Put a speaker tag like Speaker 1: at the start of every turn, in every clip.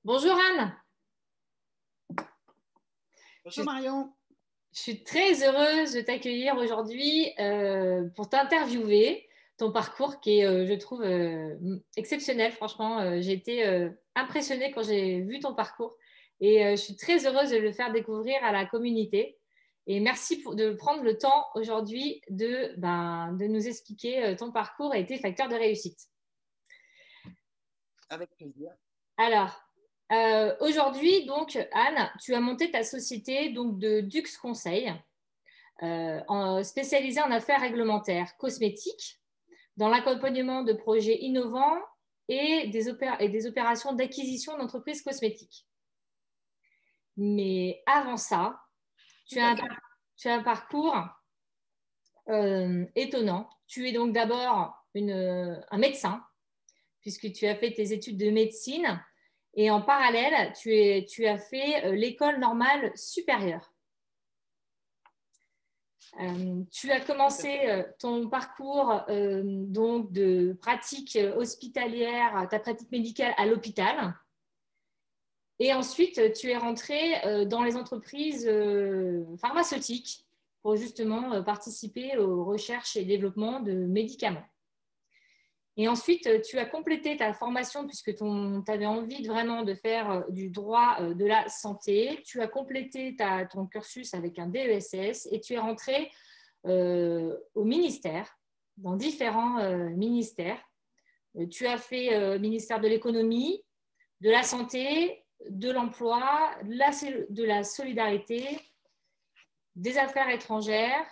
Speaker 1: Bonjour Anne,
Speaker 2: Bonjour
Speaker 1: je,
Speaker 2: Marion.
Speaker 1: je suis très heureuse de t'accueillir aujourd'hui pour t'interviewer, ton parcours qui est, je trouve, exceptionnel. Franchement, j'ai été impressionnée quand j'ai vu ton parcours et je suis très heureuse de le faire découvrir à la communauté. Et merci de prendre le temps aujourd'hui de nous expliquer ton parcours et tes facteurs de réussite.
Speaker 2: Avec plaisir.
Speaker 1: Alors, aujourd'hui, donc, Anne, tu as monté ta société donc, de Dux Conseil, spécialisée en affaires réglementaires cosmétiques, dans l'accompagnement de projets innovants et des opérations d'acquisition d'entreprises cosmétiques. Mais avant ça,
Speaker 2: Tout
Speaker 1: tu as
Speaker 2: à
Speaker 1: un,
Speaker 2: fait.
Speaker 1: tu as un parcours étonnant. Tu es donc d'abord un médecin, puisque tu as fait tes études de médecine. Et en parallèle, tu as fait l'école normale supérieure. Tu as
Speaker 2: Tout à
Speaker 1: commencé
Speaker 2: fait.
Speaker 1: ton parcours donc de pratique hospitalière, ta pratique médicale à l'hôpital. Et ensuite, tu es rentré dans les entreprises pharmaceutiques pour justement participer aux recherches et développement de médicaments. Et ensuite, tu as complété ta formation puisque tu avais envie vraiment de faire du droit de la santé. Tu as complété ton cursus avec un DESS et tu es rentré au ministère, dans différents ministères. Tu as fait ministère de l'économie, de la santé, de l'emploi, de la solidarité, des affaires étrangères.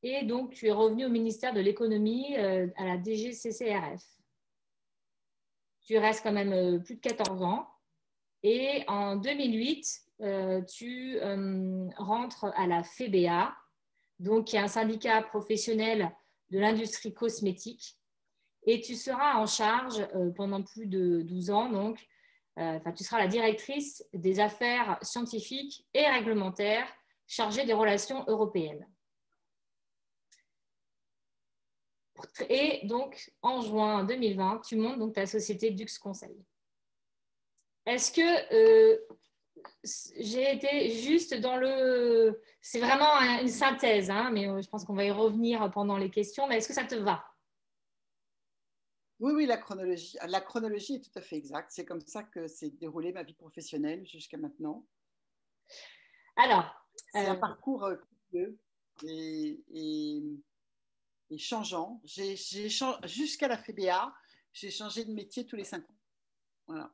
Speaker 1: Et donc, tu es revenu au ministère de l'économie à la DGCCRF. Tu restes quand même plus de 14 ans. Et en 2008, tu rentres à la FEBA, donc qui est un syndicat professionnel de l'industrie cosmétique. Et tu seras en charge pendant plus de 12 ans, donc tu seras la directrice des affaires scientifiques et réglementaires chargée des relations européennes. Et donc, en juin 2020, tu montes donc ta société Dux Conseil. Est-ce que j'ai été juste dans le... C'est vraiment une synthèse, hein, mais je pense qu'on va y revenir pendant les questions. Mais est-ce que ça te va?
Speaker 2: Oui, oui, la chronologie est tout à fait exacte. C'est comme ça que s'est déroulée ma vie professionnelle jusqu'à maintenant.
Speaker 1: Alors,
Speaker 2: C'est un parcours curieux et changeant. Jusqu'à la FEBA, j'ai changé de métier tous les 5 ans. Voilà.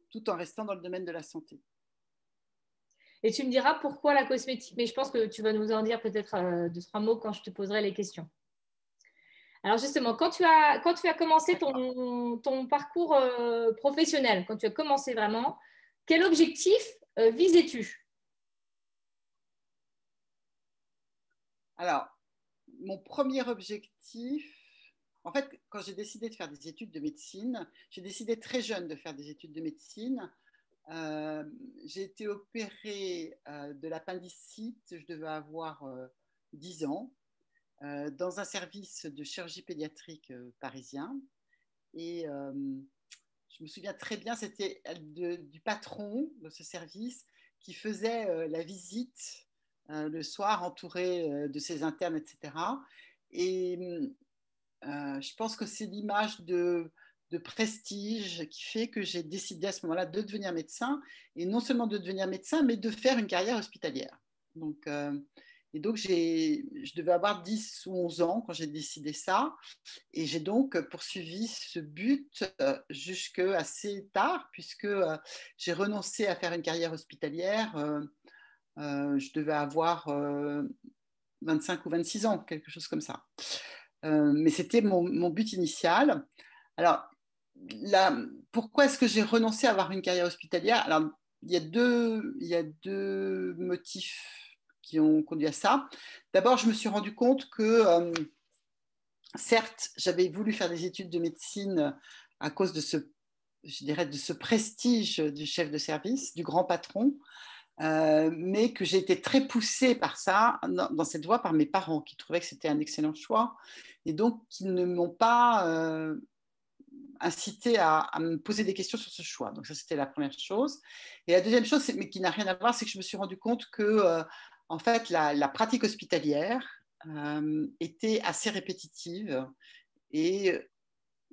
Speaker 2: Tout en restant dans le domaine de la santé.
Speaker 1: et tu me diras pourquoi la cosmétique, mais je pense que tu vas nous en dire peut-être deux, trois mots quand je te poserai les questions. Alors justement, quand tu as commencé
Speaker 2: D'accord.
Speaker 1: ton parcours professionnel, quand tu as commencé vraiment, quel objectif visais-tu?
Speaker 2: Alors, mon premier objectif, en fait, quand j'ai décidé de faire des études de médecine, j'ai décidé très jeune de faire des études de médecine. Euh, j'ai été opérée de l'appendicite, je devais avoir 10 ans, dans un service de chirurgie pédiatrique parisien. Et je me souviens très bien, c'était du patron de ce service qui faisait la visite le soir, entouré de ses internes, etc. Et je pense que c'est l'image de prestige qui fait que j'ai décidé à ce moment-là de devenir médecin, et non seulement de devenir médecin, mais de faire une carrière hospitalière. Donc, et donc, je devais avoir 10 ou 11 ans quand j'ai décidé ça, et j'ai donc poursuivi ce but jusqu'à assez tard, puisque j'ai renoncé à faire une carrière hospitalière. Je devais avoir 25 ou 26 ans, quelque chose comme ça. Mais c'était mon but initial. Alors, là, pourquoi est-ce que j'ai renoncé à avoir une carrière hospitalière? Alors, il y a deux motifs qui ont conduit à ça. D'abord, je me suis rendu compte que, certes, j'avais voulu faire des études de médecine à cause de je dirais, de ce prestige du chef de service, du grand patron, mais que j'ai été très poussée par ça, dans cette voie, par mes parents, qui trouvaient que c'était un excellent choix, et donc qui ne m'ont pas incité à me poser des questions sur ce choix. Donc ça, c'était la première chose. Et la deuxième chose, mais qui n'a rien à voir, c'est que je me suis rendu compte que, en fait, la pratique hospitalière était assez répétitive et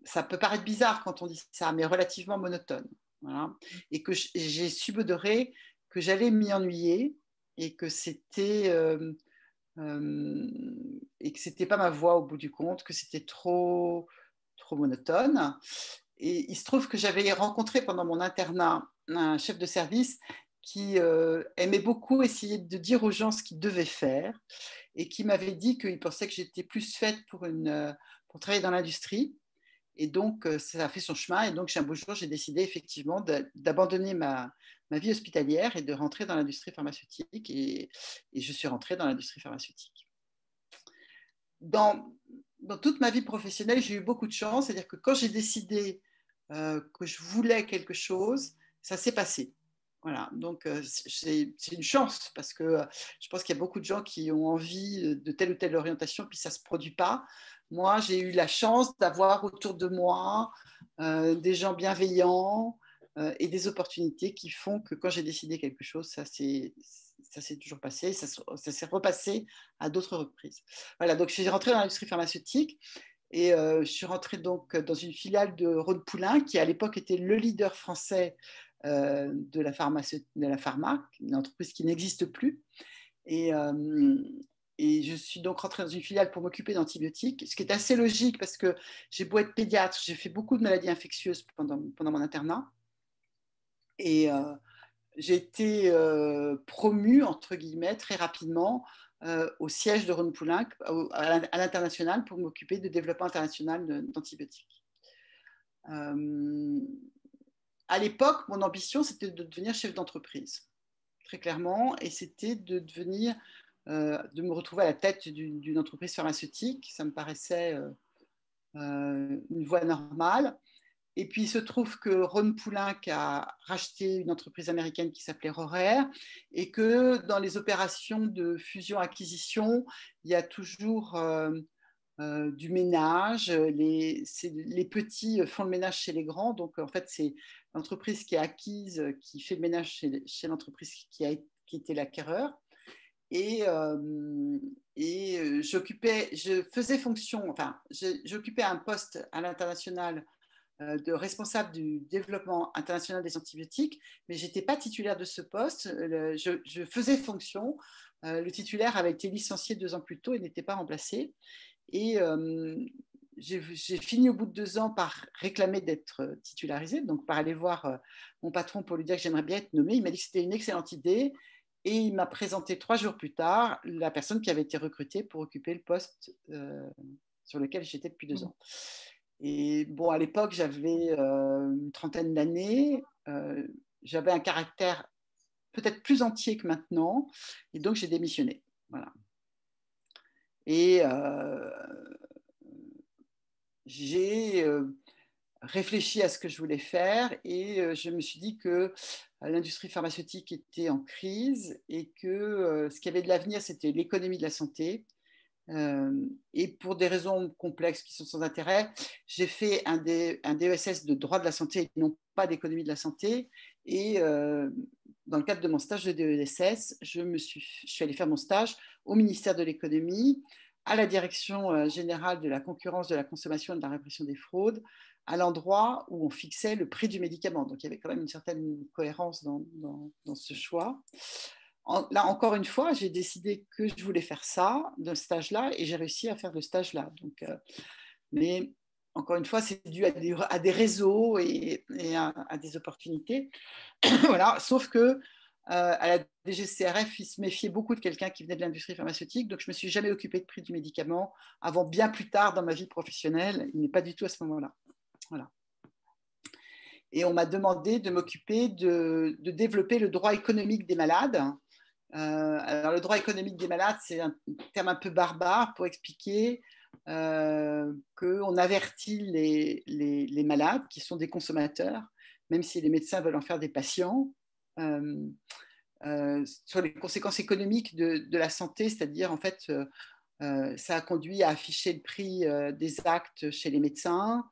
Speaker 2: ça peut paraître bizarre quand on dit ça, mais relativement monotone. Voilà. Et que j'ai subodoré que j'allais m'y ennuyer et que c'était pas ma voie au bout du compte, que c'était trop monotone. Et il se trouve que j'avais rencontré pendant mon internat un chef de service qui aimait beaucoup essayer de dire aux gens ce qu'ils devaient faire et qui m'avait dit qu'il pensait que j'étais plus faite pour travailler dans l'industrie. Et donc, ça a fait son chemin. Et donc, un beau jour, j'ai décidé effectivement d'abandonner ma vie hospitalière et de rentrer dans l'industrie pharmaceutique. Et je suis rentrée dans l'industrie pharmaceutique. Dans toute ma vie professionnelle, j'ai eu beaucoup de chance. C'est-à-dire que quand j'ai décidé que je voulais quelque chose, ça s'est passé. Voilà, donc c'est une chance parce que je pense qu'il y a beaucoup de gens qui ont envie de telle ou telle orientation, puis ça ne se produit pas. Moi, j'ai eu la chance d'avoir autour de moi des gens bienveillants et des opportunités qui font que quand j'ai décidé quelque chose, ça s'est toujours passé, ça s'est repassé à d'autres reprises. Voilà, donc je suis rentrée dans l'industrie pharmaceutique et je suis rentrée donc dans une filiale de Rhône-Poulenc qui à l'époque était le leader français de la pharma, une entreprise qui n'existe plus. Et je suis donc rentrée dans une filiale pour m'occuper d'antibiotiques, ce qui est assez logique parce que j'ai beau être pédiatre, j'ai fait beaucoup de maladies infectieuses pendant mon internat. Et j'ai été promue, entre guillemets, très rapidement au siège de Rhône-Poulenc, à l'international, pour m'occuper de développement international d'antibiotiques. À l'époque, mon ambition, c'était de devenir chef d'entreprise, très clairement, et c'était de me retrouver à la tête d'une entreprise pharmaceutique. Ça me paraissait une voie normale. Et puis, il se trouve que Rhône-Poulenc a racheté une entreprise américaine qui s'appelait Rorer et que dans les opérations de fusion-acquisition, il y a toujours du ménage. Les petits font le ménage chez les grands. Donc, en fait, c'est l'entreprise qui est acquise qui fait le ménage chez l'entreprise qui était l'acquéreur. Et j'occupais un poste à l'international de responsable du développement international des antibiotiques, mais je n'étais pas titulaire de ce poste. Je faisais fonction. Le titulaire avait été licencié 2 ans plus tôt et n'était pas remplacé. Et j'ai fini au bout de 2 ans par réclamer d'être titularisée, donc par aller voir mon patron pour lui dire que j'aimerais bien être nommée. Il m'a dit que c'était une excellente idée et il m'a présenté 3 jours plus tard la personne qui avait été recrutée pour occuper le poste sur lequel j'étais depuis 2 ans. Et bon, à l'époque, j'avais une trentaine d'années, j'avais un caractère peut-être plus entier que maintenant, et donc j'ai démissionné. Voilà. Et j'ai réfléchi à ce que je voulais faire et je me suis dit que l'industrie pharmaceutique était en crise et que ce qui avait de l'avenir, c'était l'économie de la santé. Et pour des raisons complexes qui sont sans intérêt, j'ai fait un DESS de droit de la santé et non pas d'économie de la santé. Et dans le cadre de mon stage de DESS, je suis allée faire mon stage au ministère de l'économie, à la direction générale de la concurrence, de la consommation et de la répression des fraudes, à l'endroit où on fixait le prix du médicament. Donc il y avait quand même une certaine cohérence dans ce choix. Là, encore une fois, j'ai décidé que je voulais faire ça, de ce stage-là, et j'ai réussi à faire le stage-là. Donc, mais encore une fois, c'est dû à des réseaux et à des opportunités. Voilà. Sauf que à la DGCRF, ils se méfiaient beaucoup de quelqu'un qui venait de l'industrie pharmaceutique, donc je ne me suis jamais occupée de prix du médicament avant bien plus tard dans ma vie professionnelle. Il n'est pas du tout à ce moment-là. Voilà. Et on m'a demandé de m'occuper de développer le droit économique des malades. Alors, le droit économique des malades, c'est un terme un peu barbare pour expliquer qu'on avertit les malades, qui sont des consommateurs, même si les médecins veulent en faire des patients, sur les conséquences économiques de la santé, c'est-à-dire, en fait, ça a conduit à afficher le prix des actes chez les médecins,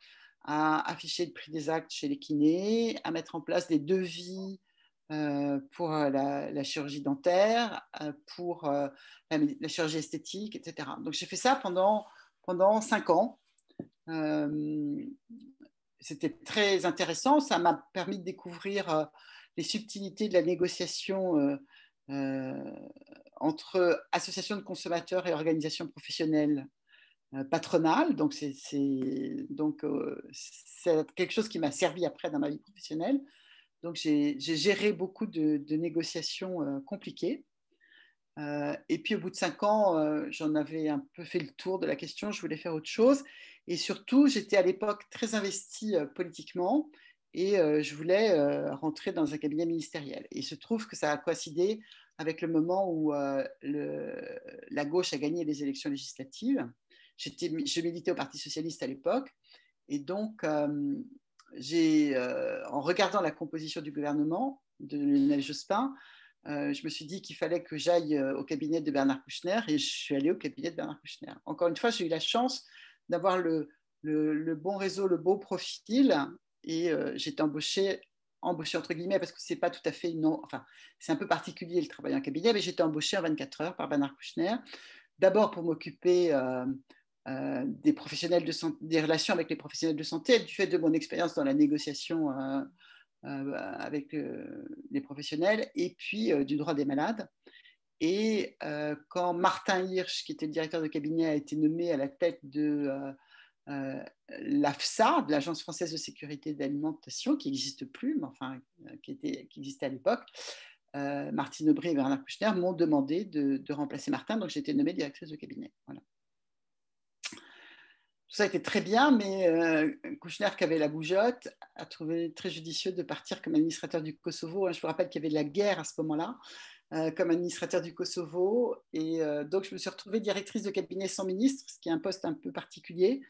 Speaker 2: à afficher le prix des actes chez les kinés, à mettre en place des devis pour la chirurgie dentaire, pour la chirurgie esthétique, etc. Donc j'ai fait ça pendant 5 ans. C'était très intéressant. Ça m'a permis de découvrir les subtilités de la négociation entre associations de consommateurs et organisations professionnelles patronales. Donc, c'est quelque chose qui m'a servi après dans ma vie professionnelle. Donc, j'ai géré beaucoup de négociations compliquées. Et puis, au bout de 5 ans, j'en avais un peu fait le tour de la question. Je voulais faire autre chose. Et surtout, j'étais à l'époque très investie politiquement et je voulais rentrer dans un cabinet ministériel. Et il se trouve que ça a coïncidé avec le moment où la gauche a gagné les élections législatives. Je militais au Parti socialiste à l'époque. Et donc, en regardant la composition du gouvernement de Lionel Jospin, je me suis dit qu'il fallait que j'aille au cabinet de Bernard Kouchner et je suis allée au cabinet de Bernard Kouchner. Encore une fois, j'ai eu la chance d'avoir le bon réseau, le beau profil et j'étais embauchée entre guillemets parce que c'est pas tout à fait enfin c'est un peu particulier le travail en cabinet, mais j'étais embauchée en 24 heures par Bernard Kouchner, d'abord pour m'occuper des professionnels de santé, des relations avec les professionnels de santé, du fait de mon expérience dans la négociation avec les professionnels, et puis du droit des malades. Et quand Martin Hirsch, qui était le directeur de cabinet, a été nommé à la tête de l'AFSA, de l'Agence française de sécurité de l'alimentation, qui n'existe plus, mais enfin qui existait à l'époque, Martine Aubry et Bernard Kouchner m'ont demandé de remplacer Martin, donc j'ai été nommée directrice de cabinet. Voilà. Tout ça a été très bien, mais Kouchner, qui avait la bougeotte, a trouvé très judicieux de partir comme administrateur du Kosovo. Je vous rappelle qu'il y avait de la guerre à ce moment-là, comme administrateur du Kosovo. Et donc, je me suis retrouvée directrice de cabinet sans ministre, ce qui est un poste un peu particulier.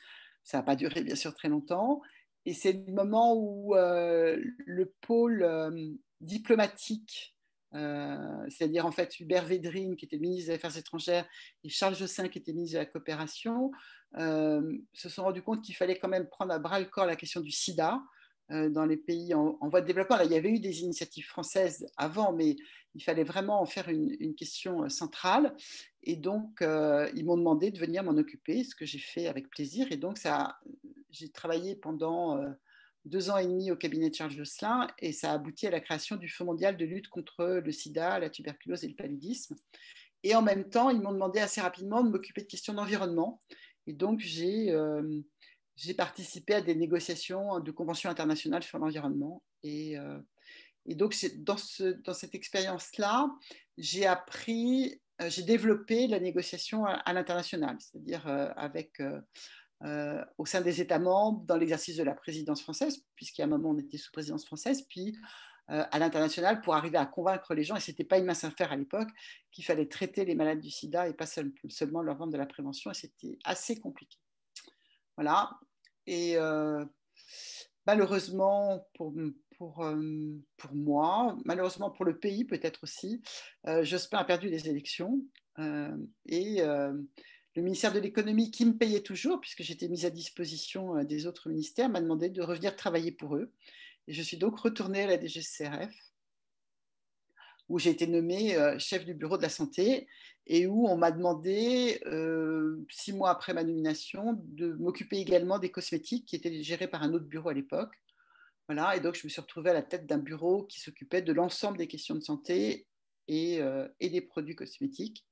Speaker 2: Ça n'a pas duré, bien sûr, très longtemps. Et c'est le moment où le pôle diplomatique, c'est-à-dire en fait Hubert Védrine, qui était ministre des Affaires étrangères, et Charles Jossin, qui était ministre de la Coopération, se sont rendus compte qu'il fallait quand même prendre à bras le corps la question du sida dans les pays en voie de développement. Là, il y avait eu des initiatives françaises avant, mais il fallait vraiment en faire une question centrale. Et donc, ils m'ont demandé de venir m'en occuper, ce que j'ai fait avec plaisir. Et donc, j'ai travaillé pendant 2 ans et demi au cabinet de Charles Josselin, et ça a abouti à la création du Fonds mondial de lutte contre le sida, la tuberculose et le paludisme. Et en même temps, ils m'ont demandé assez rapidement de m'occuper de questions d'environnement. Et donc, j'ai participé à des négociations de conventions internationales sur l'environnement. Et donc, dans cette expérience-là, j'ai développé la négociation à l'international, c'est-à-dire au sein des États membres, dans l'exercice de la présidence française, puisqu'à un moment, on était sous présidence française, puis à l'international pour arriver à convaincre les gens, et ce n'était pas une mince affaire à l'époque, qu'il fallait traiter les malades du sida et pas seulement leur vendre de la prévention, et c'était assez compliqué. Voilà. Et malheureusement pour moi, malheureusement pour le pays peut-être aussi, Jospin a perdu les élections et le ministère de l'économie, qui me payait toujours, puisque j'étais mise à disposition des autres ministères, m'a demandé de revenir travailler pour eux. Et je suis donc retournée à la DGCCRF, où j'ai été nommée chef du bureau de la santé et où on m'a demandé, 6 mois après ma nomination, de m'occuper également des cosmétiques qui étaient gérés par un autre bureau à l'époque. Voilà, et donc je me suis retrouvée à la tête d'un bureau qui s'occupait de l'ensemble des questions de santé et des produits cosmétiques.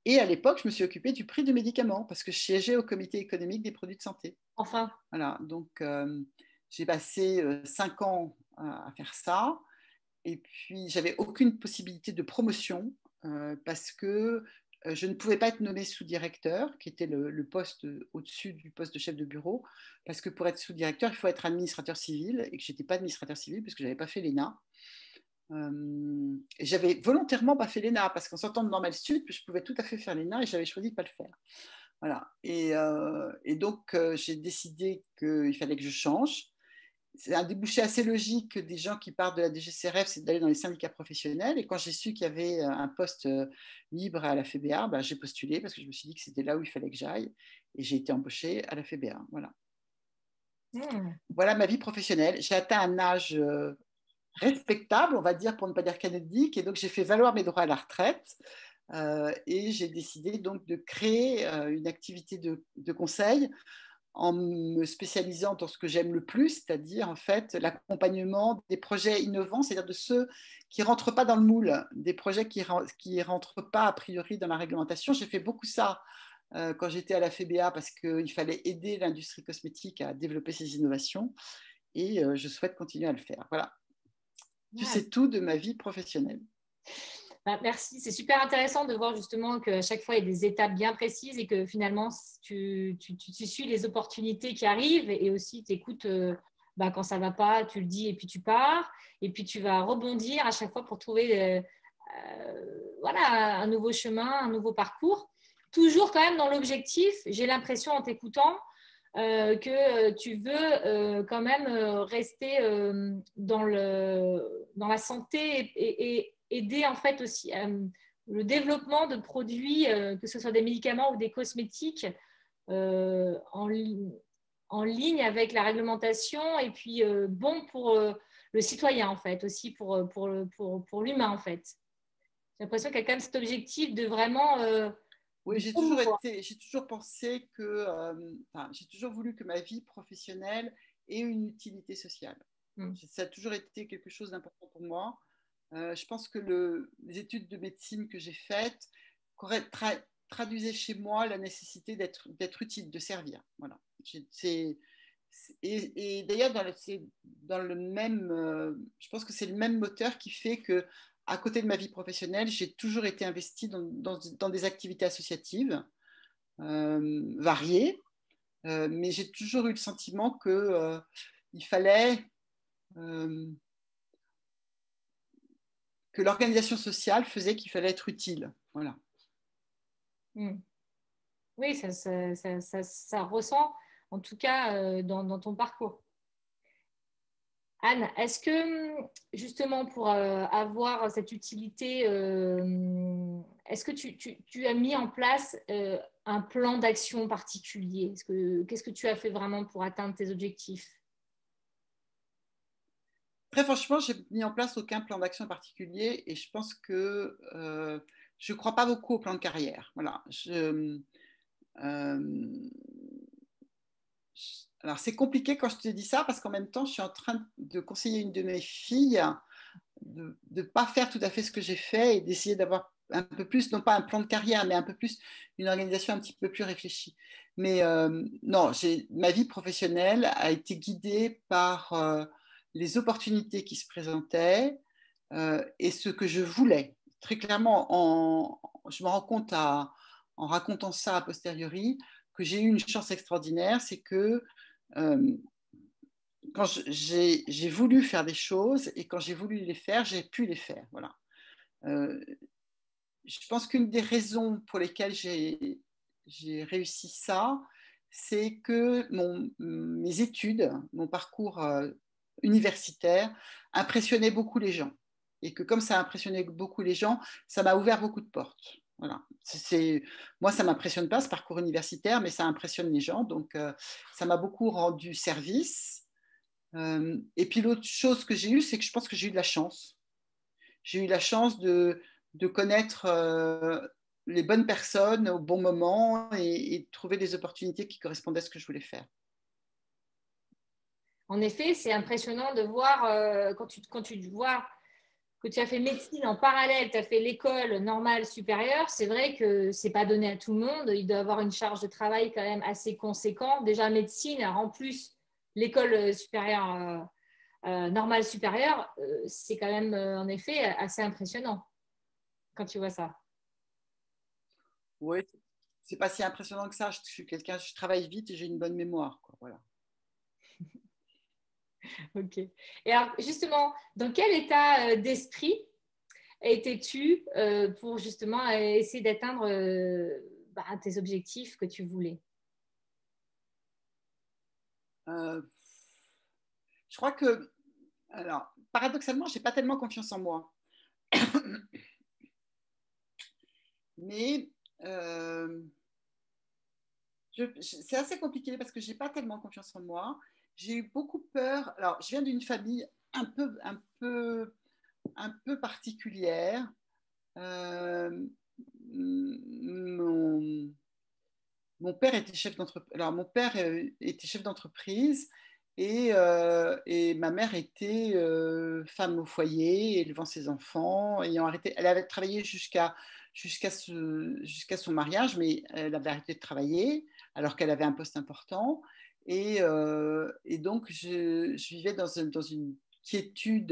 Speaker 2: Et à l'époque, je me suis occupée du prix du médicament parce que je siégeais au comité économique des produits de santé.
Speaker 1: Enfin.
Speaker 2: Voilà, donc j'ai passé 5 ans à faire ça. Et puis, j'avais aucune possibilité de promotion parce que je ne pouvais pas être nommée sous-directeur, qui était le poste au-dessus du poste de chef de bureau, parce que pour être sous-directeur, il faut être administrateur civil, et que je n'étais pas administrateur civil parce que je n'avais pas fait l'ENA. Et j'avais volontairement pas fait l'ENA, parce qu'en sortant de Normal Sud, je pouvais tout à fait faire l'ENA, et j'avais choisi de ne pas le faire. Voilà. Et donc, j'ai décidé qu'il fallait que je change. C'est un débouché assez logique des gens qui partent de la DGCRF, c'est d'aller dans les syndicats professionnels. Et quand j'ai su qu'il y avait un poste libre à la FEBA, ben, j'ai postulé parce que je me suis dit que c'était là où il fallait que j'aille. Et j'ai été embauchée à la FEBA. Voilà. Voilà ma vie professionnelle. J'ai atteint un âge respectable, on va dire, pour ne pas dire canonique, et donc j'ai fait valoir mes droits à la retraite. Et j'ai décidé donc de créer une activité de conseil en me spécialisant dans ce que j'aime le plus, c'est-à-dire en fait l'accompagnement des projets innovants, c'est-à-dire de ceux qui ne rentrent pas dans le moule, des projets qui ne rentrent pas a priori dans la réglementation. J'ai fait beaucoup ça quand j'étais à la FEBA parce qu'il fallait aider l'industrie cosmétique à développer ses innovations et je souhaite continuer à le faire. Voilà, tu sais tout de ma vie professionnelle.
Speaker 1: Bah, merci, c'est super intéressant de voir justement qu'à chaque fois il y a des étapes bien précises et que finalement tu suis les opportunités qui arrivent et aussi tu écoutes quand ça ne va pas, tu le dis et puis tu pars et puis tu vas rebondir à chaque fois pour trouver voilà, un nouveau chemin, un nouveau parcours. Toujours quand même dans l'objectif, j'ai l'impression en t'écoutant que tu veux quand même rester dans la santé et aider en fait aussi le développement de produits, que ce soit des médicaments ou des cosmétiques, en ligne avec la réglementation et puis bon pour le citoyen en fait, aussi pour l'humain en fait. J'ai l'impression qu'il y a quand même cet objectif de vraiment
Speaker 2: oui, j'ai toujours pensé que, j'ai toujours voulu que ma vie professionnelle ait une utilité sociale. Ça a toujours été quelque chose d'important pour moi. Je pense que les études de médecine que j'ai faites traduisaient chez moi la nécessité d'être utile, de servir. Voilà. Et d'ailleurs, dans le même, je pense que c'est le même moteur qui fait que, à côté de ma vie professionnelle, j'ai toujours été investie dans des activités associatives variées, mais j'ai toujours eu le sentiment qu'il fallait que l'organisation sociale faisait qu'il fallait être utile. Voilà.
Speaker 1: Oui, ça ressent en tout cas dans ton parcours. Anne, est-ce que justement pour avoir cette utilité, est-ce que tu as mis en place un plan d'action particulier? Qu'est-ce que tu as fait vraiment pour atteindre tes objectifs?
Speaker 2: Très franchement, j'ai mis en place aucun plan d'action particulier et je pense que je ne crois pas beaucoup au plan de carrière. Voilà. Alors, c'est compliqué quand je te dis ça parce qu'en même temps, je suis en train de conseiller une de mes filles de ne pas faire tout à fait ce que j'ai fait et d'essayer d'avoir un peu plus, non pas un plan de carrière, mais un peu plus une organisation un petit peu plus réfléchie. Mais non, ma vie professionnelle a été guidée par les opportunités qui se présentaient et ce que je voulais. Très clairement, je me rends compte en racontant ça a posteriori que j'ai eu une chance extraordinaire, c'est que quand j'ai voulu faire des choses et quand j'ai voulu les faire, j'ai pu les faire. Voilà. Je pense qu'une des raisons pour lesquelles j'ai réussi ça, c'est que mes études, mon parcours universitaire impressionnait beaucoup les gens. Et que comme ça impressionnait beaucoup les gens, ça m'a ouvert beaucoup de portes. Voilà. Moi, ça ne m'impressionne pas ce parcours universitaire, mais ça impressionne les gens. Donc, ça m'a beaucoup rendu service. Et puis l'autre chose que j'ai eue, c'est que je pense que j'ai eu de la chance. J'ai eu la chance de connaître les bonnes personnes au bon moment et de trouver des opportunités qui correspondaient à ce que je voulais faire.
Speaker 1: En effet, c'est impressionnant de voir quand tu vois que tu as fait médecine en parallèle, tu as fait l'école normale supérieure, c'est vrai que ce n'est pas donné à tout le monde. Il doit avoir une charge de travail quand même assez conséquente. Déjà, médecine, en plus, l'école supérieure, normale supérieure, c'est quand même en effet assez impressionnant quand tu vois ça.
Speaker 2: Oui, c'est pas si impressionnant que ça. Je travaille vite et j'ai une bonne mémoire, quoi. Voilà.
Speaker 1: Ok. Et alors, justement, dans quel état d'esprit étais-tu pour justement essayer d'atteindre tes objectifs que tu voulais?
Speaker 2: Je crois que, alors, paradoxalement, je n'ai pas tellement confiance en moi. Mais c'est assez compliqué parce que je n'ai pas tellement confiance en moi. j'ai eu beaucoup peur. Alors, je viens d'une famille un peu particulière. Euh, mon, mon père était chef d'entreprise. Alors, mon père était chef d'entreprise et ma mère était femme au foyer, élevant ses enfants, ayant arrêté. Elle avait travaillé jusqu'à son mariage, mais elle avait arrêté de travailler alors qu'elle avait un poste important. Et donc, je vivais dans une quiétude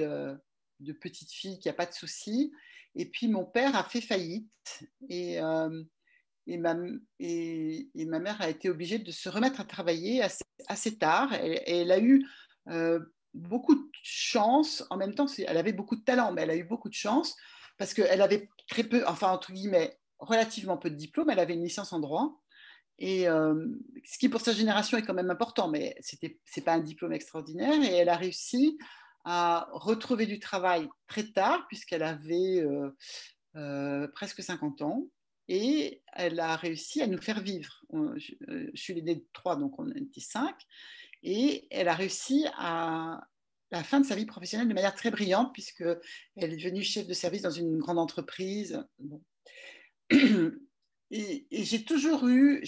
Speaker 2: de petite fille qui n'a pas de soucis. Et puis, mon père a fait faillite. Et ma mère a été obligée de se remettre à travailler assez tard. Et elle a eu beaucoup de chance. En même temps, elle avait beaucoup de talent, mais elle a eu beaucoup de chance parce qu'elle avait très peu, enfin, entre guillemets, relativement peu de diplômes. Elle avait une licence en droit. Et ce qui, pour sa génération, est quand même important, mais c'est pas un diplôme extraordinaire. Et elle a réussi à retrouver du travail très tard, puisqu'elle avait presque 50 ans. Et elle a réussi à nous faire vivre. Je suis l'aînée de 3, donc on était 5. Et elle a réussi à la fin de sa vie professionnelle de manière très brillante, puisqu'elle est devenue chef de service dans une grande entreprise. Bon. Et j'ai toujours eu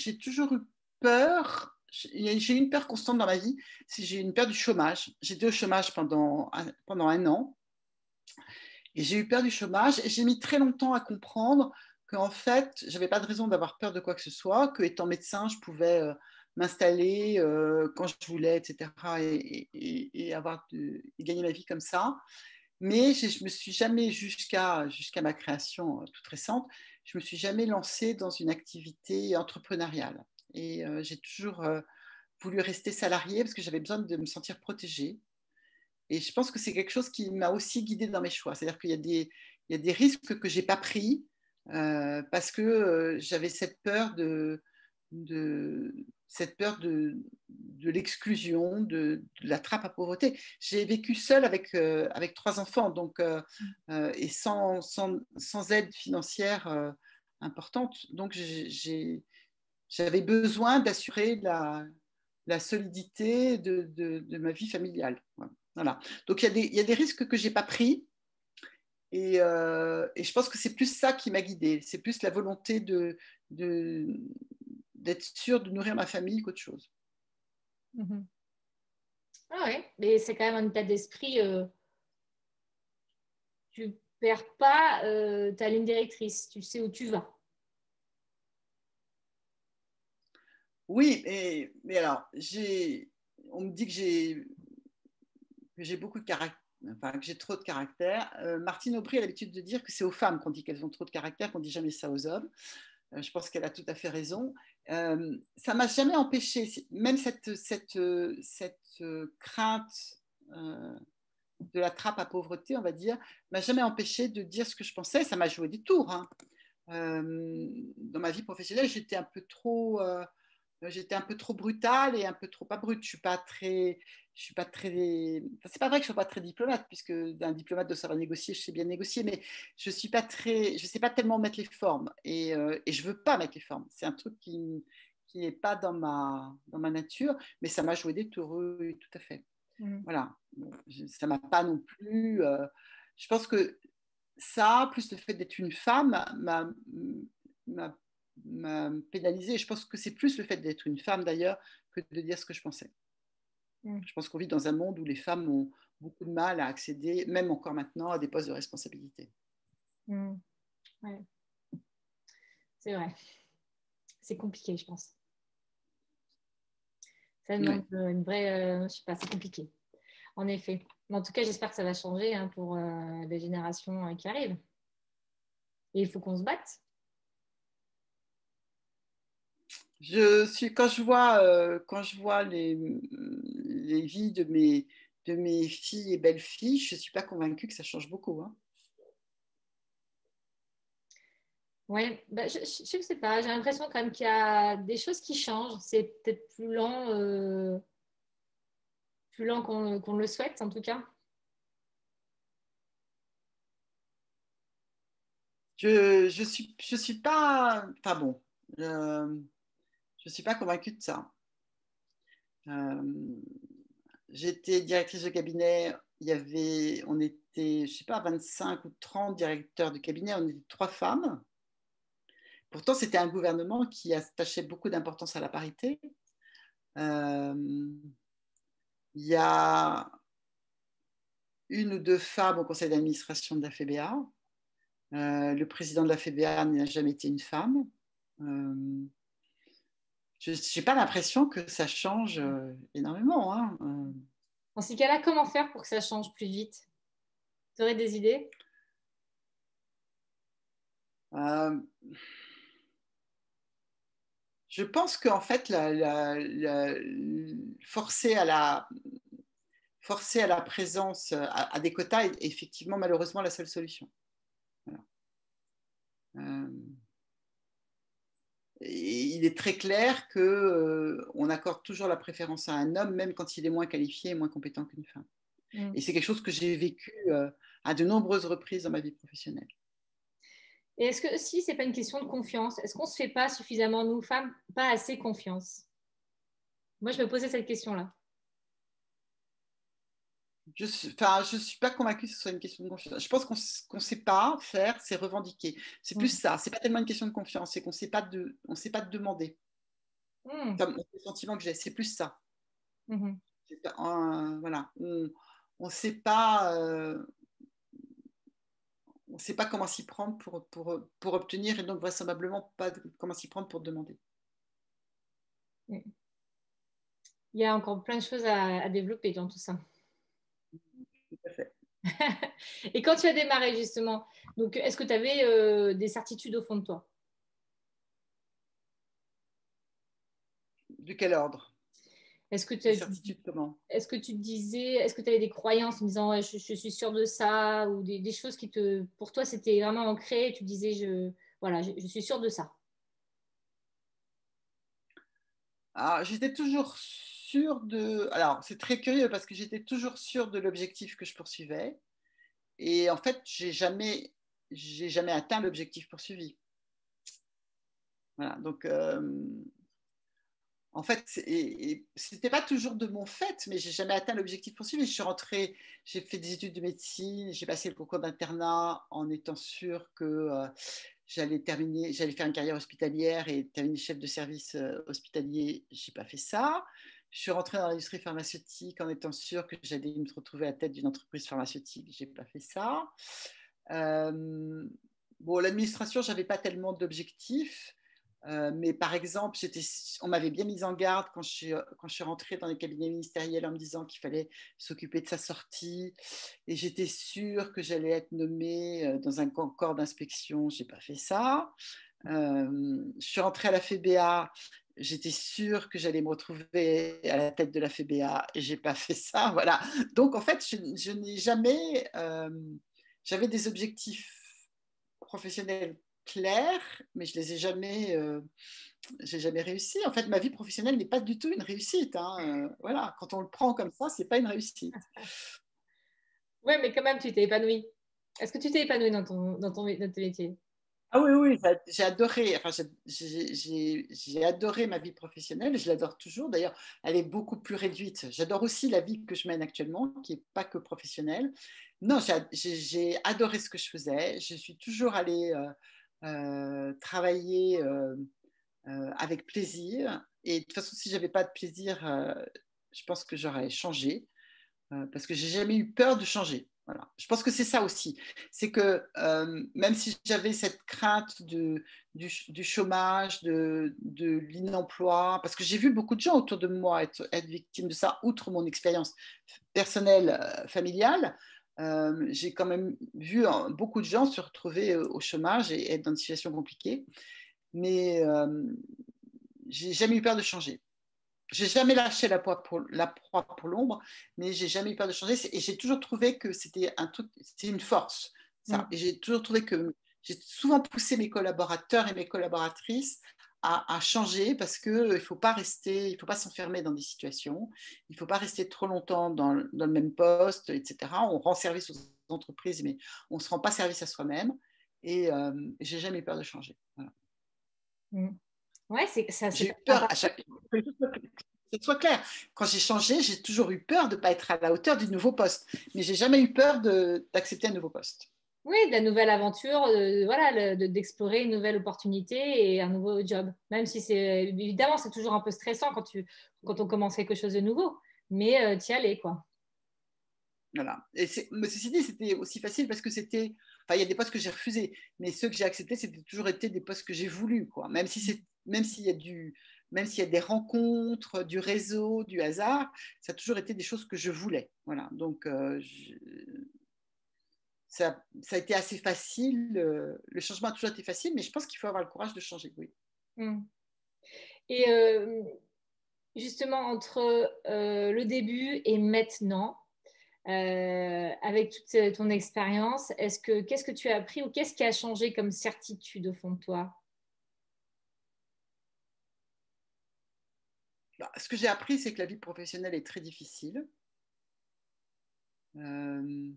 Speaker 2: peur. J'ai eu une peur constante dans ma vie. J'ai eu une peur du chômage. J'étais au chômage pendant un an. Et j'ai eu peur du chômage. Et j'ai mis très longtemps à comprendre qu'en fait, je n'avais pas de raison d'avoir peur de quoi que ce soit, que étant médecin, je pouvais m'installer quand je voulais, etc. Et gagner ma vie comme ça. Mais je me suis jamais, jusqu'à ma création toute récente, je me suis jamais lancée dans une activité entrepreneuriale. Et j'ai toujours voulu rester salariée parce que j'avais besoin de me sentir protégée. Et je pense que c'est quelque chose qui m'a aussi guidée dans mes choix. C'est-à-dire qu'il y a des risques que je n'ai pas pris parce que j'avais cette peur de l'exclusion, de la trappe à pauvreté. J'ai vécu seule avec 3 enfants donc, et sans aide financière importante. Donc, j'avais besoin d'assurer la solidité de ma vie familiale. Voilà. Donc, il y a des risques que je n'ai pas pris. Et je pense que c'est plus ça qui m'a guidée. C'est plus la volonté d'être sûre de nourrir ma famille qu'autre chose.
Speaker 1: Mhm. Ah ouais, mais c'est quand même un état d'esprit. Tu perds pas ta ligne directrice. Tu sais où tu vas.
Speaker 2: Oui, mais alors, on me dit que j'ai beaucoup de caractère, enfin, que j'ai trop de caractère. Martine Aubry a l'habitude de dire que c'est aux femmes qu'on dit qu'elles ont trop de caractère, qu'on dit jamais ça aux hommes. Je pense qu'elle a tout à fait raison. Ça m'a jamais empêché, même cette crainte de la trappe à pauvreté, on va dire, m'a jamais empêché de dire ce que je pensais. Ça m'a joué des tours. Hein. Dans ma vie professionnelle, j'étais un peu trop brutale et un peu trop pas brute. C'est pas vrai que je sois pas très diplomate, puisque un diplomate doit savoir négocier, je sais bien négocier, mais je sais pas tellement mettre les formes et je veux pas mettre les formes. C'est un truc qui n'est pas dans ma nature, mais ça m'a joué des tours, oui, tout à fait. Voilà. Bon, ça m'a pas non plus. Je pense que ça, plus le fait d'être une femme, m'a pénalisée. Je pense que c'est plus le fait d'être une femme d'ailleurs que de dire ce que je pensais. Je pense qu'on vit dans un monde où les femmes ont beaucoup de mal à accéder, même encore maintenant, à des postes de responsabilité.
Speaker 1: Ouais. C'est vrai. C'est compliqué, je pense. Ça demande une vraie. Je sais pas, c'est compliqué. En effet. Mais en tout cas, j'espère que ça va changer hein, pour les générations qui arrivent. Et il faut qu'on se batte.
Speaker 2: Quand je vois les vies de mes filles et belles-filles, je ne suis pas convaincue que ça change beaucoup. Hein.
Speaker 1: Oui, bah, je ne sais pas. J'ai l'impression quand même qu'il y a des choses qui changent. C'est peut-être plus lent qu'on le souhaite, en tout cas.
Speaker 2: Je suis pas, enfin bon, je suis pas convaincue de ça. j'étais directrice de cabinet, on était, je sais pas, 25 ou 30 directeurs de cabinet, on était 3 femmes. Pourtant, c'était un gouvernement qui attachait beaucoup d'importance à la parité. Euh, Il y a une ou deux femmes au conseil d'administration de la FEBA. Le président de la FEBA n'a jamais été une femme. Je n'ai pas l'impression que ça change énormément. Hein.
Speaker 1: Dans ces cas-là, comment faire pour que ça change plus vite? Tu aurais des idées?
Speaker 2: Je pense qu'en fait, forcer à la présence à des quotas est effectivement malheureusement la seule solution. Voilà. Et il est très clair qu'on accorde toujours la préférence à un homme, même quand il est moins qualifié et moins compétent qu'une femme. Et c'est quelque chose que j'ai vécu à de nombreuses reprises dans ma vie professionnelle.
Speaker 1: Et est-ce que si c'est pas une question de confiance, est-ce qu'on se fait pas suffisamment, nous femmes, pas assez confiance? Moi, je me posais cette question-là.
Speaker 2: Je ne suis pas convaincue que ce soit une question de confiance. Je pense qu'on ne sait pas faire, c'est revendiquer. C'est plus ça. C'est pas tellement une question de confiance, c'est qu'on sait pas demander. Comme le sentiment que j'ai, c'est plus ça. Voilà, on sait pas. On ne sait pas comment s'y prendre pour obtenir et donc vraisemblablement pas comment s'y prendre pour demander.
Speaker 1: Il y a encore plein de choses à développer dans tout ça.
Speaker 2: Tout à fait.
Speaker 1: Et quand tu as démarré justement, donc est-ce que tu avais des certitudes au fond de toi?
Speaker 2: De quel ordre?
Speaker 1: Est-ce que
Speaker 2: des certitudes comment?
Speaker 1: Est-ce que tu te disais, est-ce que tu avais des croyances en disant ouais, je suis sûre de ça, ou des choses qui pour toi c'était vraiment ancré, et tu disais voilà, je suis sûre de ça?
Speaker 2: J'étais toujours sûre de. Alors, c'est très curieux parce que j'étais toujours sûre de l'objectif que je poursuivais. Et en fait, j'ai jamais atteint l'objectif poursuivi. Voilà. Donc, en fait, c'était pas toujours de mon fait, mais j'ai jamais atteint l'objectif poursuivi. Je suis rentrée, j'ai fait des études de médecine, j'ai passé le concours d'internat en étant sûre que j'allais faire une carrière hospitalière et terminer chef de service hospitalier. J'ai pas fait ça. Je suis rentrée dans l'industrie pharmaceutique en étant sûre que j'allais me retrouver à la tête d'une entreprise pharmaceutique. J'ai pas fait ça. Bon, l'administration, j'avais pas tellement d'objectifs. Mais par exemple, on m'avait bien mise en garde quand je suis rentrée dans les cabinets ministériels en me disant qu'il fallait s'occuper de sa sortie. Et j'étais sûre que j'allais être nommée dans un corps d'inspection. Je n'ai pas fait ça. Je suis rentrée à la FEBA. J'étais sûre que j'allais me retrouver à la tête de la FEBA et je n'ai pas fait ça. Voilà. Donc, en fait, je n'ai jamais... j'avais des objectifs professionnels clairs, mais je les ai jamais, j'ai jamais réussi. En fait, ma vie professionnelle n'est pas du tout une réussite. Hein. Voilà, quand on le prend comme ça, c'est pas une réussite.
Speaker 1: Oui, mais quand même, tu t'es épanouie. Est-ce que tu t'es épanouie dans ton métier?
Speaker 2: Ah oui, oui, j'ai adoré. Enfin, j'ai adoré ma vie professionnelle. Je l'adore toujours. D'ailleurs, elle est beaucoup plus réduite. J'adore aussi la vie que je mène actuellement, qui n'est pas que professionnelle. Non, j'ai adoré ce que je faisais. Je suis toujours allée travailler avec plaisir. Et de toute façon, si j'avais pas de plaisir, je pense que j'aurais changé parce que j'ai jamais eu peur de changer. Voilà. Je pense que c'est ça aussi. C'est que même si j'avais cette crainte du chômage, de l'inemploi, parce que j'ai vu beaucoup de gens autour de moi être victimes de ça, outre mon expérience personnelle, familiale, j'ai quand même vu beaucoup de gens se retrouver au chômage et être dans une situation compliquée. Mais j'ai jamais eu peur de changer. J'ai jamais lâché la proie pour l'ombre, mais j'ai jamais eu peur de changer. Et j'ai toujours trouvé que c'était un truc, c'était une force. Ça. Et j'ai toujours trouvé que j'ai souvent poussé mes collaborateurs et mes collaboratrices à changer parce que il faut pas s'enfermer dans des situations, il faut pas rester trop longtemps dans le même poste, etc. On rend service aux entreprises, mais on se rend pas service à soi-même. Et j'ai jamais eu peur de changer. Voilà.
Speaker 1: Ouais,
Speaker 2: J'ai eu peur à chaque ça soit clair. Quand j'ai changé, j'ai toujours eu peur de ne pas être à la hauteur du nouveau poste. Mais j'ai jamais eu peur d'accepter un nouveau poste.
Speaker 1: Oui, de la nouvelle aventure, voilà, d'explorer une nouvelle opportunité et un nouveau job. Même si c'est, évidemment, c'est toujours un peu stressant quand on commence quelque chose de nouveau. Mais t'y aller, quoi.
Speaker 2: Voilà. Mais ceci dit, c'était aussi facile parce que c'était. Enfin, il y a des postes que j'ai refusés, mais ceux que j'ai acceptés, c'était toujours été des postes que j'ai voulu, quoi. Même s'il y a même s'il y a des rencontres, du réseau, du hasard, ça a toujours été des choses que je voulais. Voilà. Donc, ça a été assez facile. Le changement a toujours été facile, mais je pense qu'il faut avoir le courage de changer. Oui.
Speaker 1: Mm. Et justement, entre le début et maintenant, avec toute ton expérience, qu'est-ce que tu as appris ou qu'est-ce qui a changé comme certitude au fond de toi?
Speaker 2: Bah, ce que j'ai appris, c'est que la vie professionnelle est très difficile. Euh,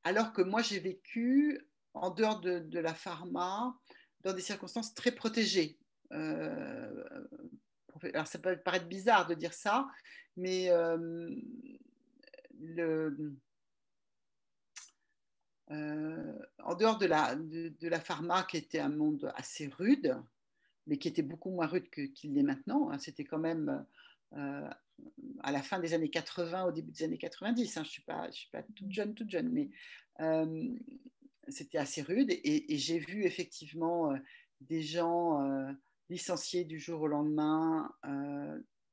Speaker 2: alors que moi, j'ai vécu en dehors de la pharma, dans des circonstances très protégées. Euh, alors, ça peut paraître bizarre de dire ça, mais le, en dehors de la pharma, qui était un monde assez rude, mais qui était beaucoup moins rude qu'il l'est maintenant, hein, c'était quand même euh, à la fin des années 80, au début des années 90, hein, je ne suis pas toute jeune, mais euh, c'était assez rude et j'ai vu effectivement des gens licenciés du jour au lendemain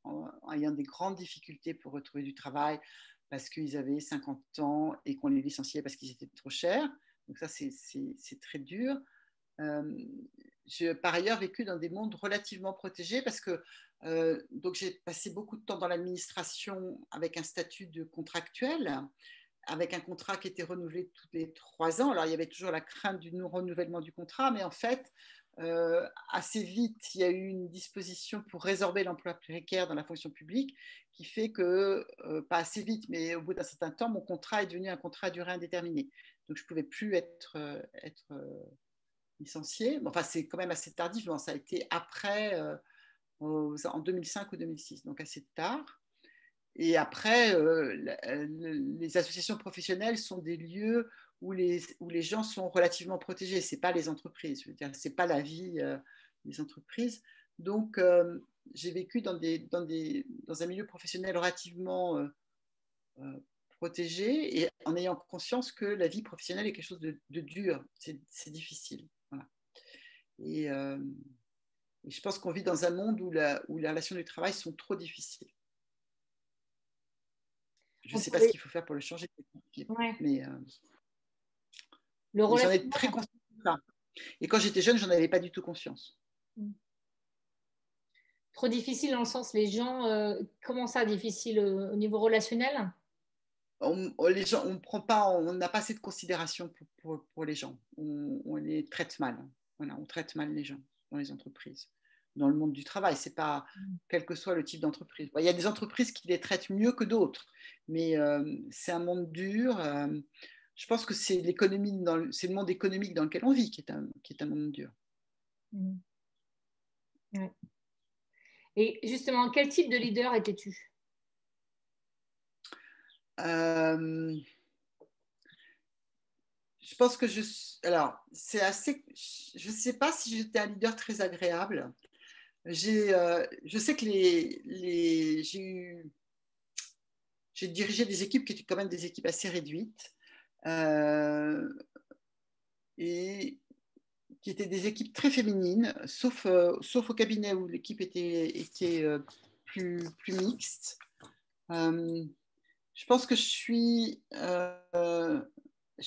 Speaker 2: en ayant des grandes difficultés pour retrouver du travail parce qu'ils avaient 50 ans et qu'on les licenciait parce qu'ils étaient trop chers. Donc ça, c'est très dur. Euh, j'ai par ailleurs vécu dans des mondes relativement protégés parce que donc j'ai passé beaucoup de temps dans l'administration avec un statut de contractuel, avec un contrat qui était renouvelé tous les 3 ans. Alors, il y avait toujours la crainte du non-renouvellement du contrat, mais en fait, assez vite, il y a eu une disposition pour résorber l'emploi précaire dans la fonction publique qui fait que, pas assez vite, mais au bout d'un certain temps, mon contrat est devenu un contrat à durée indéterminée. Donc, je ne pouvais plus être licenciée. Enfin, c'est quand même assez tardif. Bon, ça a été après, en 2005 ou 2006, donc assez tard. Et après, les associations professionnelles sont des lieux où les gens sont relativement protégés. Ce n'est pas les entreprises, je veux dire, ce n'est pas la vie des entreprises. Donc, j'ai vécu dans un milieu professionnel relativement protégé et en ayant conscience que la vie professionnelle est quelque chose de dur, c'est difficile. Voilà. Et, et je pense qu'on vit dans un monde où les relations du travail sont trop difficiles. Je ne sais pas ce qu'il faut faire pour le changer,
Speaker 1: Ouais.
Speaker 2: mais
Speaker 1: Le
Speaker 2: j'en ai
Speaker 1: relationnel.
Speaker 2: très conscience de ça. Et quand j'étais jeune, j'en avais pas du tout conscience.
Speaker 1: Trop difficile dans le sens, les gens, comment ça, difficile au niveau relationnel?
Speaker 2: Les gens, on n'a pas assez de considération pour les gens. On les traite mal. Voilà, on traite mal les gens dans les entreprises, dans le monde du travail. C'est pas quel que soit le type d'entreprise. Il y a des entreprises qui les traitent mieux que d'autres, mais c'est un monde dur. Je pense que c'est c'est le monde économique dans lequel on vit qui est un monde dur.
Speaker 1: Mmh. Ouais. Et justement, quel type de leader étais-tu?
Speaker 2: Euh, je pense que alors, c'est assez. Je ne sais pas si j'étais un leader très agréable. Je sais que j'ai dirigé des équipes qui étaient quand même des équipes assez réduites euh, et qui étaient des équipes très féminines, sauf au cabinet où l'équipe était plus mixte. Euh, je pense que je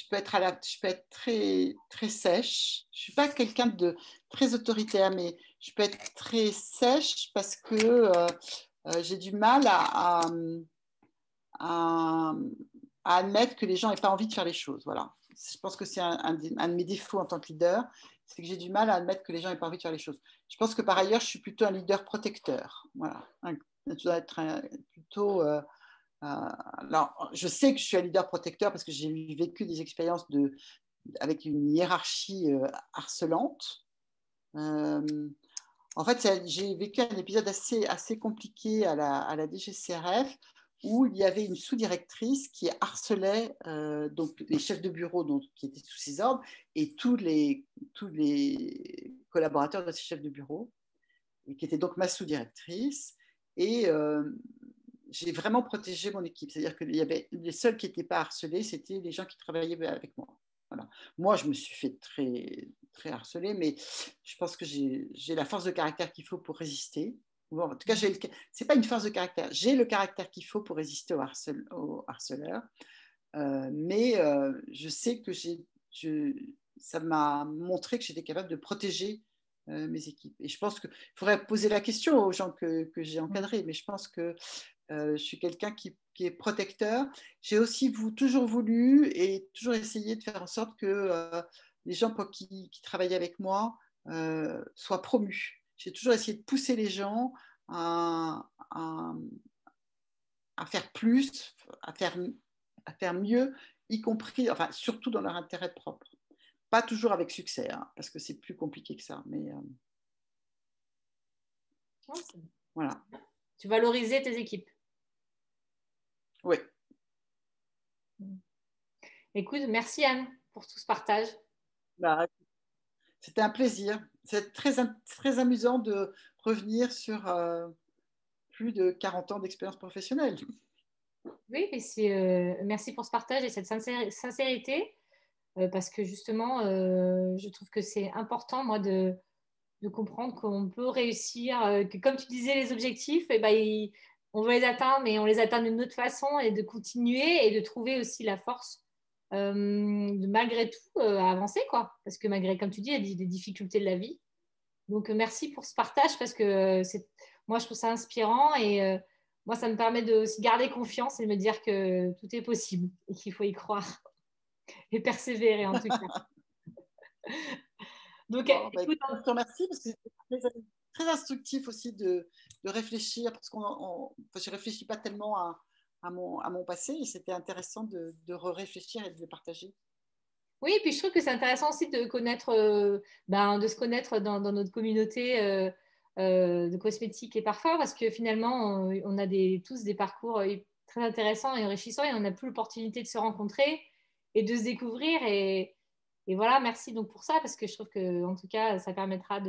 Speaker 2: peux être très, très sèche. Je ne suis pas quelqu'un de très autoritaire, mais je peux être très sèche parce que j'ai du mal à, à admettre que les gens n'aient pas envie de faire les choses. Voilà. Je pense que c'est un de mes défauts en tant que leader, c'est que j'ai du mal à admettre que les gens n'aient pas envie de faire les choses. Je pense que par ailleurs, je suis plutôt un leader protecteur. Voilà. Je dois être plutôt... alors, je sais que je suis un leader protecteur parce que j'ai vécu des expériences avec une hiérarchie harcelante. En fait, j'ai vécu un épisode assez compliqué à la DGCRF où il y avait une sous-directrice qui harcelait donc les chefs de bureau donc, qui étaient sous ses ordres et tous les collaborateurs de ces chefs de bureau, et qui était donc ma sous-directrice. Et j'ai vraiment protégé mon équipe. C'est-à-dire que les seuls qui n'étaient pas harcelés, c'était les gens qui travaillaient avec moi. Voilà. Moi, je me suis fait très, très harceler, mais je pense que j'ai la force de caractère qu'il faut pour résister. Bon, en tout cas, ce n'est pas une force de caractère. J'ai le caractère qu'il faut pour résister aux harceleurs. Mais je sais que ça m'a montré que j'étais capable de protéger mes équipes. Et je pense qu'il faudrait poser la question aux gens que j'ai encadrés, mais je pense que je suis quelqu'un qui est protecteur. J'ai aussi toujours voulu et toujours essayé de faire en sorte que les gens qui travaillaient avec moi soient promus. J'ai toujours essayé de pousser les gens à, à faire plus, à faire mieux, y compris, enfin, surtout dans leur intérêt propre. Pas toujours avec succès, hein, parce que c'est plus compliqué que ça. Mais voilà.
Speaker 1: Tu valorisais tes équipes.
Speaker 2: Oui.
Speaker 1: Écoute, merci Anne pour tout ce partage.
Speaker 2: Bah, c'était un plaisir. C'est très amusant de revenir sur plus de 40 ans d'expérience professionnelle.
Speaker 1: Oui, merci pour ce partage et cette sincérité, parce que justement, je trouve que c'est important, moi, de comprendre qu'on peut réussir, que comme tu disais, les objectifs, eh ben, on veut les atteindre, mais on les atteint d'une autre façon et de continuer et de trouver aussi la force malgré tout à avancer, quoi. Parce que malgré, comme tu dis, il y a des difficultés de la vie. Donc, merci pour ce partage parce que moi, je trouve ça inspirant et moi, ça me permet de aussi garder confiance et de me dire que tout est possible et qu'il faut y croire et persévérer en tout cas. Donc,
Speaker 2: Bon, bah,
Speaker 1: écoute,
Speaker 2: je te remercie parce que c'est très instructif aussi de réfléchir, parce que je ne réfléchis pas tellement à mon passé, et c'était intéressant de réfléchir et de le partager.
Speaker 1: oui, puis je trouve que c'est intéressant aussi de connaître, de se connaître dans notre communauté de cosmétiques et parfums, parce que finalement, on a tous des parcours très intéressants et enrichissants, et on n'a plus l'opportunité de se rencontrer et de se découvrir. Et voilà, merci donc pour ça, parce que je trouve que en tout cas, ça permettra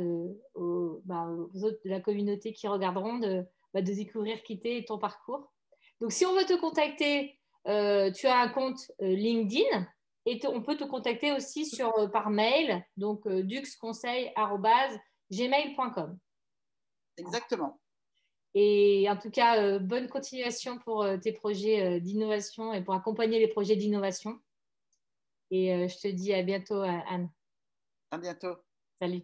Speaker 1: aux autres de la communauté qui regarderont de découvrir qui t'es et ton parcours. Donc, si on veut te contacter, tu as un compte LinkedIn. Et on peut te contacter aussi par mail, donc duxconseil@gmail.com.
Speaker 2: Exactement.
Speaker 1: Et en tout cas, bonne continuation pour tes projets d'innovation et pour accompagner les projets d'innovation. Et je te dis à bientôt, Anne.
Speaker 2: À bientôt.
Speaker 1: Salut.